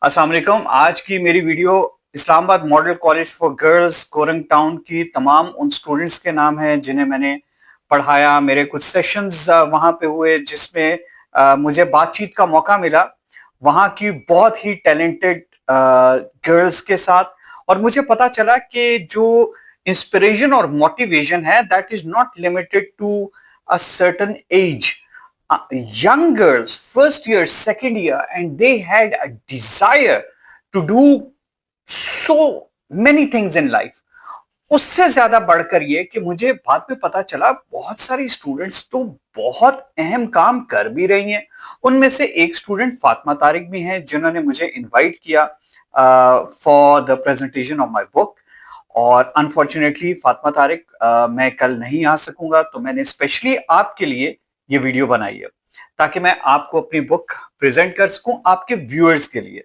अस्सलाम वालेकुम। आज की मेरी video Islamabad Model College for Girls Korang Town की तमाम उन स्टूडेंट्स के नाम है जिन्हें मैंने पढ़ाया। मेरे कुछ सेशंस वहाँ पे हुए जिसमें मुझे बातचीत का मौका मिला वहाँ की बहुत ही टैलेंटेड गर्ल्स के साथ। और मुझे पता चला कि जो इंस्पिरेशन और मोटिवेशन है that is not limited to a certain age. Young girls, first year, second year, and they had a desire to do so many things in life. उससे ज्यादा बढ़कर ये कि मुझे बाद में पता चला बहुत सारी स्टूडेंट्स तो बहुत अहम काम कर भी रही हैं। उनमें से एक स्टूडेंट फातिमा तारिक भी हैं जिन्होंने मुझे इनवाइट किया for the presentation of my book. और अनफॉर्चुनेटली फातिमा तारिक मैं कल नहीं आ सकूंगा, तो मैंने स्पेशली आपके लिए ये वीडियो बनाई है ताकि मैं आपको अपनी बुक प्रेजेंट कर सकूं आपके व्यूअर्स के लिए।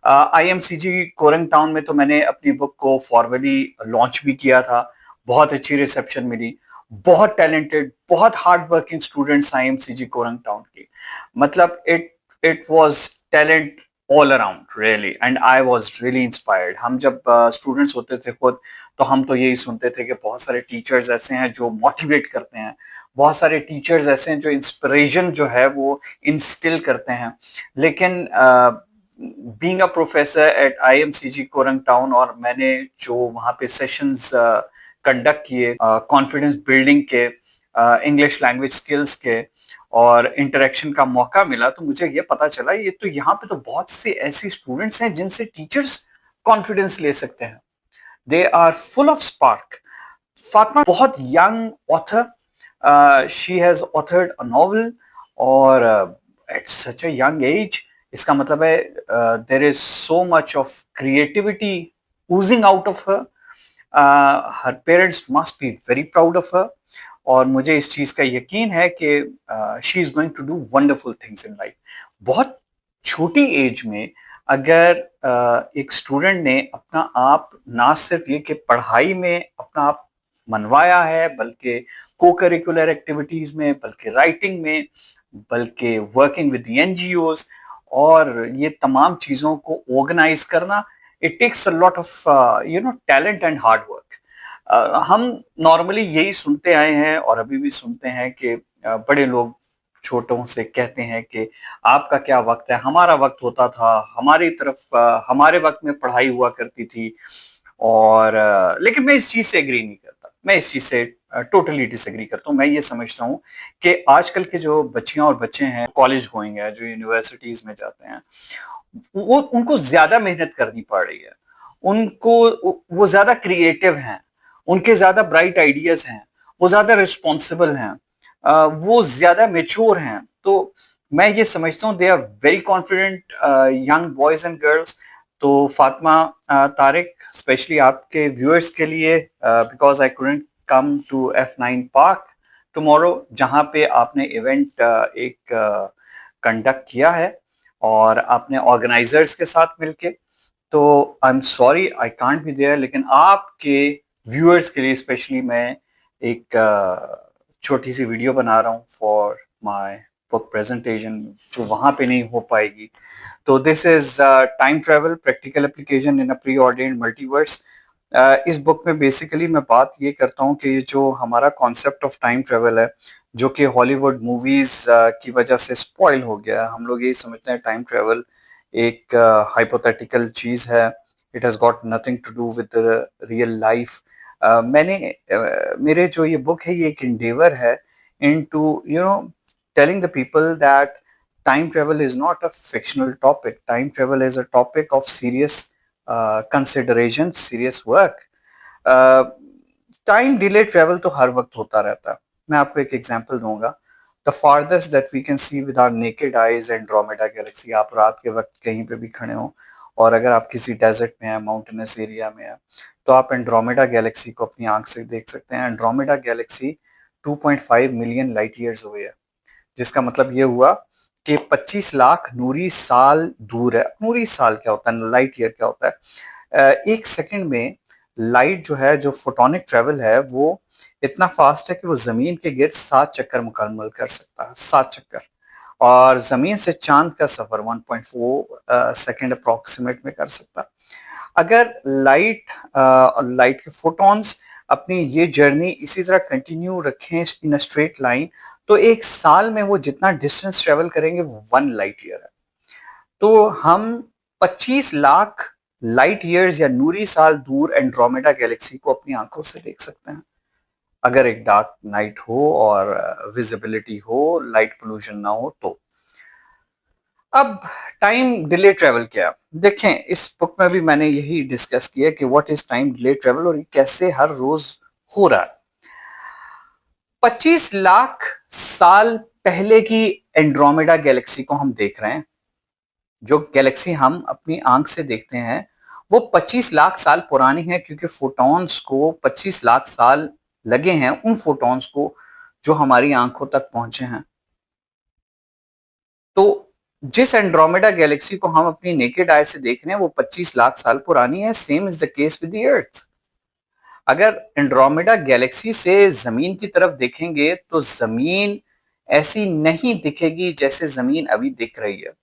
आईएमसीजी कोरंग टाउन में तो मैंने अपनी बुक को फॉर्मली लॉन्च भी किया था। बहुत अच्छी रिसेप्शन मिली। बहुत टैलेंटेड, बहुत hard working students आईएमसीजी Korang Town की। मतलब it it was talent all around really, and I was really inspired. हम जब स्टूडेंट्स होते थे खुद, तो हम तो यही सुनते थे कि बहुत सारे टीचर्स ऐसे हैं जो मोटिवेट करते हैं, बहुत सारे टीचर्स ऐसे हैं जो इंस्पिरेशन जो है वो इंस्टिल करते हैं। लेकिन being a professor at IMCG Korang Town, और मैंने जो वहाँ पे सेशंस कंडक्ट किए कॉन्फिडेंस बिल्डिंग के, इंग्लिश लैंग्वेज स्किल्स के, और इंटरेक्शन का मौका मिला, तो मुझे ये पता चला ये तो यहाँ पे तो बहुत से ऐसी स्टूडेंट्स हैं जिनसे टीचर्स कॉन्फिडेंस ले सकते हैं। They are full of spark. Fatima बहुत young author, she has authored a novel, और at such a young age, इसका मतलब है there is so much of creativity oozing out of her. Her parents must be very proud of her. और मुझे इस चीज का यकीन है कि she is going to do wonderful things in life. बहुत छोटी एज में अगर एक स्टूडेंट ने अपना आप ना सिर्फ ये कि पढ़ाई में अपना आप मनवाया है, बल्कि को करिकुलर एक्टिविटीज में, बल्कि राइटिंग में, बल्कि वर्किंग विद एनजीओज, और ये तमाम चीजों को ऑर्गेनाइज करना, it takes a lot of talent and hard work. हम नॉर्मली यही सुनते आए हैं और अभी भी सुनते हैं कि बड़े लोग छोटों से कहते हैं कि आपका क्या वक्त है, हमारा वक्त होता था, हमारी तरफ हमारे वक्त में पढ़ाई हुआ करती थी। और लेकिन मैं इस चीज से एग्री नहीं करता, मैं इस चीज से टोटली डिसएग्री करता हूँ। मैं ये समझता हूँ कि आजकल के जो बच्चियां और बच्चे हैं, कॉलेज गोइंग है, जो यूनिवर्सिटीज में जाते हैं, वो उनको ज्यादा मेहनत करनी पड़ रही है। उनको वो ज्यादा क्रिएटिव हैं, उनके ज्यादा ब्राइट आइडियाज हैं, वो ज्यादा रिस्पॉन्सिबल हैं, वो ज्यादा मेच्योर हैं। तो मैं ये समझता हूँ they are very confident young boys and girls. तो फातिमा तारिक, स्पेशली आपके व्यूअर्स के लिए, because I couldn't come to F9 park tomorrow, जहाँ पे आपने इवेंट एक कंडक्ट किया है और आपने ऑर्गेनाइजर्स के साथ मिलके, तो I am sorry I can't be there. लेकिन आपके व्यूअर्स के लिए स्पेशली मैं एक छोटी सी वीडियो बना रहा हूँ फॉर माय बुक प्रेजेंटेशन, जो वहाँ पे नहीं हो पाएगी। तो this is time travel practical application in a pre ordained multiverse. इस बुक में बेसिकली मैं बात ये करता हूँ कि जो हमारा कॉन्सेप्ट ऑफ टाइम ट्रेवल है, जो कि हॉलीवुड मूवीज की वजह से स्पॉइल हो गया है। हम लोग यही समझते हैं टाइम ट्रेवल एक हाइपोथेटिकल चीज है, it has got nothing to do with real life. मेरे जो ये बुक है ये एक इंडेवर है into telling the people that time travel is not a fictional topic. Time travel is a topic of serious consideration, serious work. Time delay travel तो हर वक्त होता रहता है। मैं आपको एक एग्जांपल दूंगा। The farthest that we can see with our naked eyes Andromeda galaxy. आप रात के वक्त कहीं पे भी खड़े हो, और अगर आप किसी डेजर्ट में है, माउंटेनस एरिया में है, तो आप एंड्रोमेडा गैलेक्सी को अपनी आंख से देख सकते हैं। Andromeda Galaxy 2.5 million light years away है, जिसका मतलब ये हुआ कि 25 लाख नूरी साल दूर है। नूरी साल क्या होता है, लाइट ईयर क्या होता है? एक सेकंड में लाइट जो है, जो फोटोनिक ट्रेवल है, वो इतना फास्ट है कि वो जमीन के गिर्द 7 चक्कर मुकम्मल कर सकता है। 7 चक्कर। और जमीन से चांद का सफर 1.4 सेकेंड अप्रोक्सीमेट में कर सकता। अगर लाइट के फोटॉन्स अपनी ये जर्नी इसी तरह कंटिन्यू रखें इन अ स्ट्रेट लाइन, तो एक साल में वो जितना डिस्टेंस ट्रेवल करेंगे वो 1 लाइट ईयर है। तो हम 25 लाख लाइट ईयर्स या नूरी साल दूर एंड्रोमेडा गैलेक्सी को अपनी आंखों से देख सकते हैं, अगर एक डार्क नाइट हो और विजिबिलिटी हो, लाइट पोल्यूशन ना हो तो। अब टाइम डिले ट्रेवल क्या, देखें इस बुक में भी मैंने यही डिस्कस किया कि what is time delay travel और ये कैसे हर रोज हो रहा है। 25 लाख साल पहले की एंड्रोमेडा गैलेक्सी को हम देख रहे हैं। जो गैलेक्सी हम अपनी आंख से देखते हैं वो 25 लाख साल पुरानी है, क्योंकि फोटॉन्स को 25 लाख साल लगे हैं उन फोटॉन्स को जो हमारी आंखों तक पहुंचे हैं। तो जिस एंड्रोमेडा गैलेक्सी को हम अपनी नेकेड आई से देख रहे हैं वो 25 लाख साल पुरानी है। Same is the case with the earth. अगर एंड्रोमेडा गैलेक्सी से जमीन की तरफ देखेंगे तो जमीन ऐसी नहीं दिखेगी जैसे जमीन अभी दिख रही है।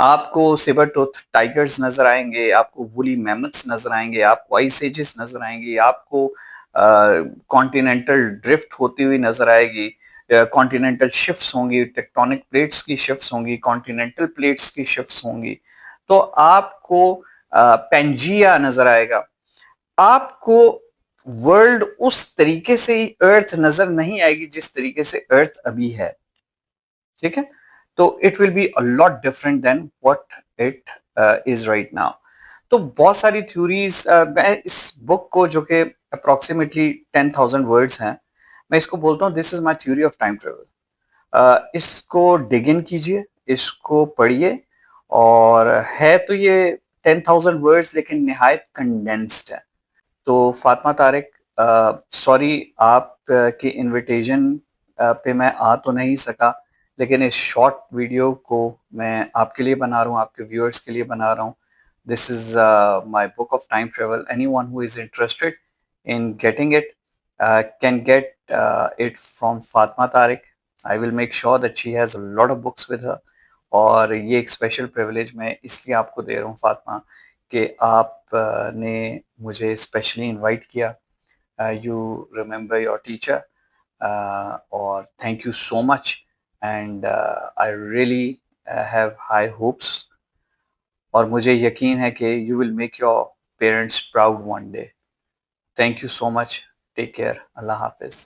आपको सिबर टूथ टाइगर्स नजर आएंगे, आपको वुली मैमथ्स नजर आएंगे, आपको आइस एजेस नजर आएंगे, आपको कॉन्टिनेंटल ड्रिफ्ट होती हुई नजर आएगी, कॉन्टिनेंटल शिफ्ट्स होंगी, टेक्टोनिक प्लेट्स की शिफ्ट्स होंगी, कॉन्टिनेंटल प्लेट्स की शिफ्ट्स होंगी। तो आपको पेंजिया नजर आएगा। आपको वर्ल्ड उस तरीके से अर्थ नजर नहीं आएगी जिस तरीके से अर्थ अभी है, ठीक है। तो it will be a lot different than what it is right now. तो बहुत सारी थ्योरीज, मैं इस बुक को जो कि अप्रोक्सीमेटली 10,000 वर्ड्स हैं, मैं इसको बोलता हूँ this is my theory of time travel. इसको डिग इन कीजिए, इसको पढ़िए, और है तो ये 10,000 वर्ड्स लेकिन निहायत कंडेंस्ड है। तो फातिमा तारिक, सॉरी आप की इनविटेशन पे मैं आ तो नहीं सका, लेकिन इस शॉर्ट वीडियो को मैं आपके लिए बना रहा हूँ, आपके व्यूअर्स के लिए बना रहा हूँ। This is my book of time travel. Anyone who is interested in getting it can get it from Fatima Tariq. I will make sure that she has a lot of books with her. और ये एक special privilege मैं इसलिए आपको दे रहा हूँ फातिमा, कि आपने मुझे स्पेशली इनवाइट किया। यू रिमेंबर योर टीचर, और thank you so much. And I really have high hopes, और मुझे यकीन है कि you will make your parents proud one day. Thank you so much. Take care. अल्लाह हाफिज़।